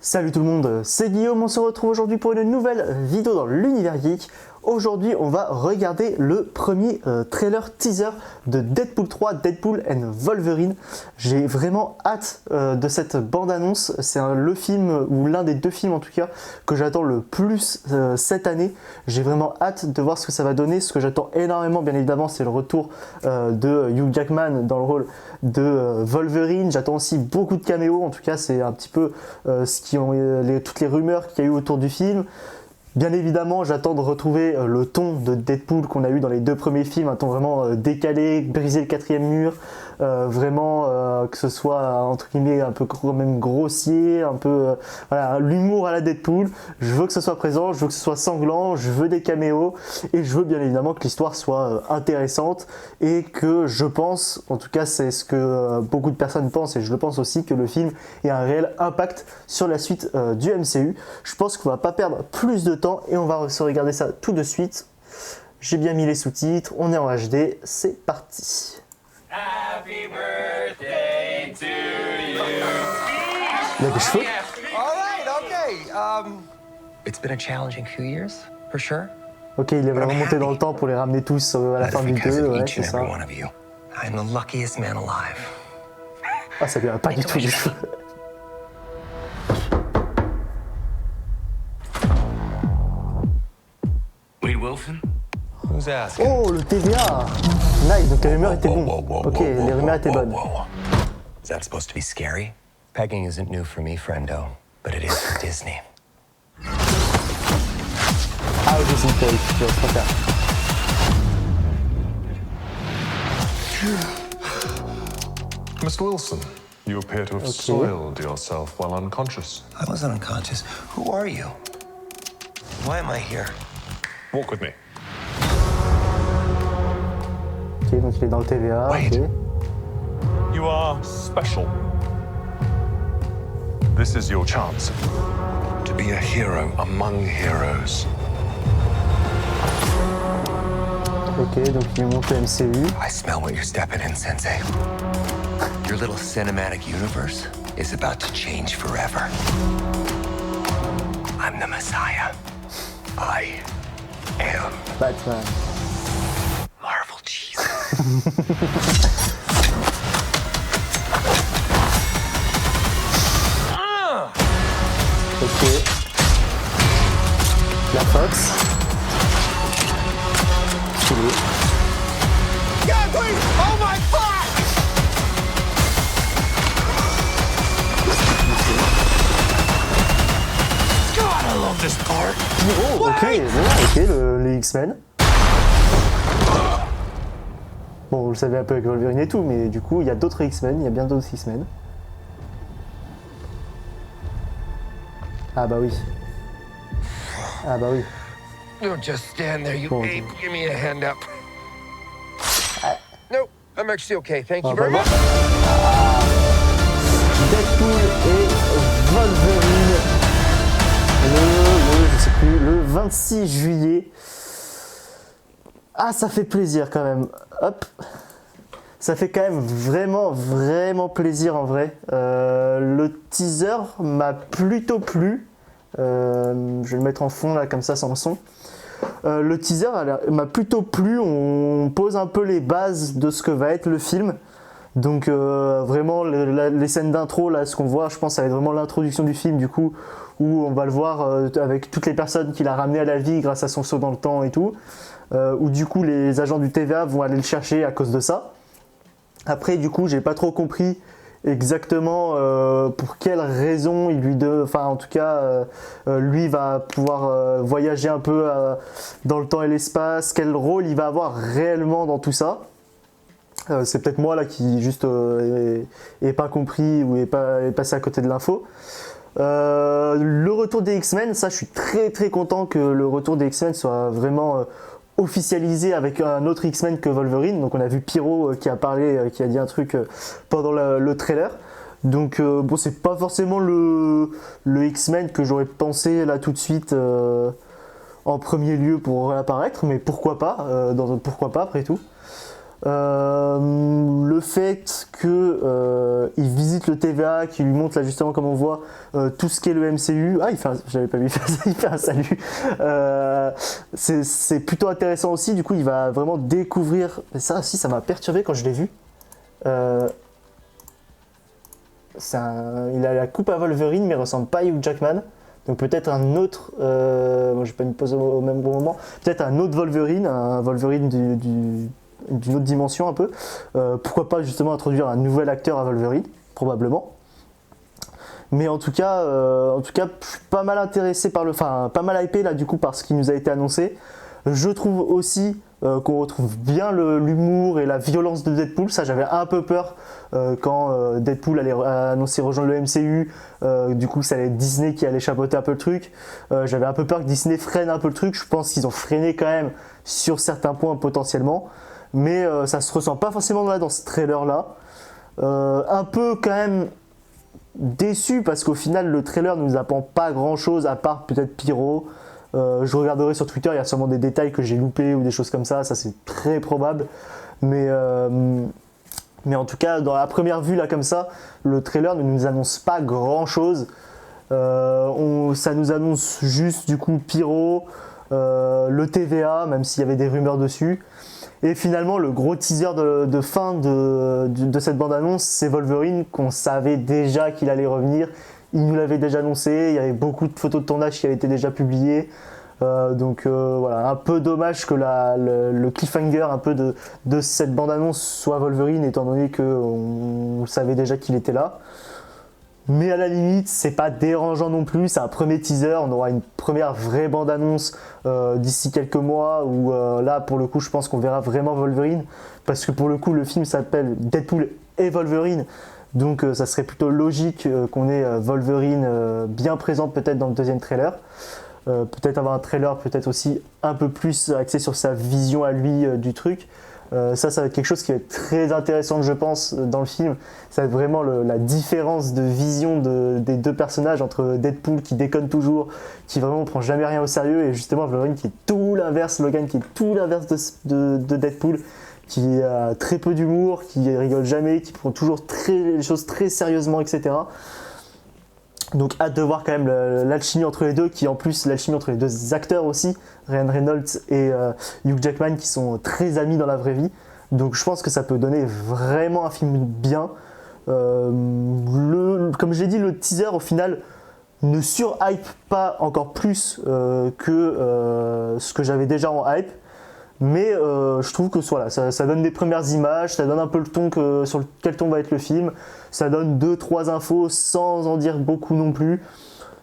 Salut tout le monde, c'est Guillaume, on se retrouve aujourd'hui pour une nouvelle vidéo dans l'univers geek. Aujourd'hui on va regarder le premier trailer teaser de Deadpool 3, Deadpool and Wolverine. J'ai vraiment hâte de cette bande-annonce, c'est le film, ou l'un des deux films en tout cas, que j'attends le plus cette année. J'ai vraiment hâte de voir ce que ça va donner. Ce que j'attends énormément bien évidemment c'est le retour de Hugh Jackman dans le rôle de Wolverine. J'attends aussi beaucoup de caméos, en tout cas c'est un petit peu toutes les rumeurs qu'il y a eu autour du film. Bien évidemment, j'attends de retrouver le ton de Deadpool qu'on a eu dans les deux premiers films, un ton vraiment décalé, briser le quatrième mur, que ce soit entre guillemets un peu quand même grossier, un peu voilà, l'humour à la Deadpool. Je veux que ce soit présent, je veux que ce soit sanglant, je veux des caméos et je veux bien évidemment que l'histoire soit intéressante et que je pense, en tout cas c'est ce que beaucoup de personnes pensent et je le pense aussi, que le film ait un réel impact sur la suite du MCU. Je pense qu'on va pas perdre plus de temps et on va se regarder ça tout de suite. J'ai bien mis les sous-titres, on est en HD, c'est parti. Happy birthday to you. Il y a des cheveux. All right, okay. It's been a challenging few years, for sure. Ok, il est vraiment monté dans le temps pour les ramener tous à la That fin is du because 2, of ouais, each c'est and ça. every one of you. I'm the luckiest man alive. Ah, ça vient pas du tout du cheveu. Wade Wilson? Who's asking? Oh, le TVA. Nice, donc les rumeurs étaient bonnes. Ok, les rumeurs étaient bonnes. Is that supposed to be scary? Pegging isn't new for me, friendo, but it is for Disney. Ah oui, c'est une série, je préfère. Mr. Wilson, you appear to have soiled yourself while unconscious. I wasn't unconscious. Who are you? Why am I here? Walk with me. Ok, donc il est dans le TVA. Wait. Ok. You are special. This is your chance to be a hero among heroes. Ok, donc il monte le MCU. I smell what you're stepping in, Sensei. Your little cinematic universe is about to change forever. I'm the Messiah. I am Batman. Marvel Jesus. Ok. La Fox. Stylé. God, please! Oh my fuck! God, I love this part. Oh, ok, bon, ok, les X-Men. Bon, vous le savez un peu avec Wolverine et tout, mais du coup, il y a d'autres X-Men, il y a bien d'autres X-Men. Ah bah oui. Ah bah oui. Don't just stand there, you Oh. ape. Give me a hand up. No, I'm actually okay. Thank you On va very voir. much. Deadpool et Wolverine. Je sais plus, le 26 juillet. Ah, ça fait plaisir quand même. Hop. Ça fait quand même vraiment plaisir en vrai. Le teaser m'a plutôt plu. Je vais le mettre en fond là comme ça sans son. Le teaser m'a plutôt plu. On pose un peu les bases de ce que va être le film. Donc vraiment les scènes d'intro là, ce qu'on voit, je pense ça va être vraiment l'introduction du film du coup, où on va le voir avec toutes les personnes qu'il a ramenées à la vie grâce à son saut dans le temps et tout. Où du coup les agents du TVA vont aller le chercher à cause de ça. Après du coup j'ai pas trop compris exactement pour quelle raison il enfin en tout cas lui va pouvoir voyager un peu dans le temps et l'espace, quel rôle il va avoir réellement dans tout ça. C'est peut-être moi là qui juste est pas compris ou est passé à côté de l'info. Le retour des X-Men, ça je suis très content que le retour des X-Men soit vraiment officialisé avec un autre X-Men que Wolverine. Donc on a vu Pyro qui a parlé, qui a dit un truc pendant le trailer. Donc bon, c'est pas forcément le X-Men que j'aurais pensé là tout de suite en premier lieu pour réapparaître, mais pourquoi pas, pourquoi pas après tout. Le fait qu'il visite le TVA, qu'il lui montre là justement comme on voit tout ce qu'est le MCU. Ah, j'avais pas vu, il fait un salut. C'est plutôt intéressant aussi, du coup il va vraiment découvrir. Ça aussi, ça m'a perturbé quand je l'ai vu. Il a la coupe à Wolverine, mais il ressemble pas à Hugh Jackman. Donc peut-être un autre. Moi, je vais pas me poser au même bon moment. Peut-être un autre Wolverine, un Wolverine d'une autre dimension un peu. Pourquoi pas justement introduire un nouvel acteur à Wolverine, probablement. Mais en tout cas, je suis pas mal intéressé pas mal hypé là du coup par ce qui nous a été annoncé. Je trouve aussi qu'on retrouve bien l'humour et la violence de Deadpool. Ça, j'avais un peu peur quand Deadpool allait annoncer rejoindre le MCU. Du coup, ça allait être Disney qui allait chapeauter un peu le truc. J'avais un peu peur que Disney freine un peu le truc. Je pense qu'ils ont freiné quand même sur certains points potentiellement. Mais ça se ressent pas forcément dans ce trailer-là. Un peu quand même déçu parce qu'au final, le trailer ne nous apprend pas grand-chose à part peut-être Pyro. Je regarderai sur Twitter, il y a sûrement des détails que j'ai loupés ou des choses comme ça c'est très probable. Mais en tout cas, dans la première vue là comme ça, le trailer ne nous annonce pas grand-chose. Ça nous annonce juste du coup Pyro, le TVA, même s'il y avait des rumeurs dessus. Et finalement, le gros teaser de fin de cette bande-annonce, c'est Wolverine, qu'on savait déjà qu'il allait revenir. Il nous l'avait déjà annoncé, il y avait beaucoup de photos de tournage qui avaient été déjà publiées. Voilà, un peu dommage que le cliffhanger un peu de cette bande-annonce soit Wolverine, étant donné qu'on savait déjà qu'il était là. Mais à la limite, c'est pas dérangeant non plus, c'est un premier teaser, on aura une première vraie bande-annonce d'ici quelques mois où là pour le coup je pense qu'on verra vraiment Wolverine, parce que pour le coup le film s'appelle Deadpool et Wolverine, donc ça serait plutôt logique qu'on ait Wolverine bien présent peut-être dans le deuxième trailer. Peut-être avoir un trailer peut-être aussi un peu plus axé sur sa vision à lui du truc. Ça va être quelque chose qui va être très intéressant, je pense, dans le film. Ça va être vraiment la différence de vision des deux personnages, entre Deadpool qui déconne toujours, qui vraiment prend jamais rien au sérieux, et justement Wolverine qui est tout l'inverse, Logan qui est tout l'inverse de Deadpool, qui a très peu d'humour, qui rigole jamais, qui prend toujours les choses très sérieusement, etc. Donc hâte de voir quand même l'alchimie entre les deux, qui en plus l'alchimie entre les deux acteurs aussi, Ryan Reynolds et Hugh Jackman, qui sont très amis dans la vraie vie. Donc je pense que ça peut donner vraiment un film bien. Comme je l'ai dit, le teaser au final ne surhype pas encore plus que ce que j'avais déjà en hype. Mais je trouve que voilà, ça donne des premières images, ça donne un peu le ton sur quel ton va être le film, ça donne 2-3 infos sans en dire beaucoup non plus.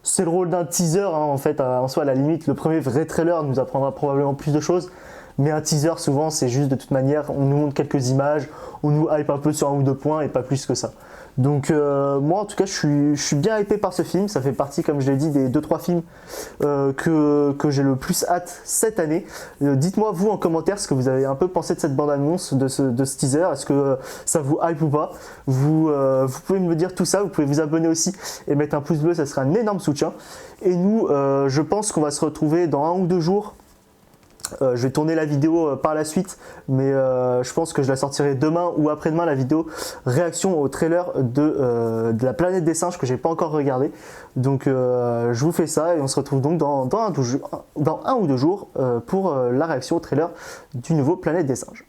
C'est le rôle d'un teaser en fait, en soi à la limite, le premier vrai trailer nous apprendra probablement plus de choses, mais un teaser souvent c'est juste de toute manière, on nous montre quelques images, on nous hype un peu sur un ou deux points et pas plus que ça. Donc moi en tout cas je suis bien hypé par ce film, ça fait partie comme je l'ai dit des 2-3 films que j'ai le plus hâte cette année. Dites-moi vous en commentaire ce que vous avez un peu pensé de cette bande-annonce, de ce teaser, est-ce que ça vous hype ou pas. Vous pouvez me dire tout ça, vous pouvez vous abonner aussi et mettre un pouce bleu, ça serait un énorme soutien. Et nous je pense qu'on va se retrouver dans 1 ou 2 jours. Je vais tourner la vidéo par la suite, mais je pense que je la sortirai demain ou après-demain, la vidéo réaction au trailer de la planète des singes que j'ai pas encore regardé. Donc je vous fais ça et on se retrouve donc dans 1 ou 2 jours pour la réaction au trailer du nouveau Planète des singes.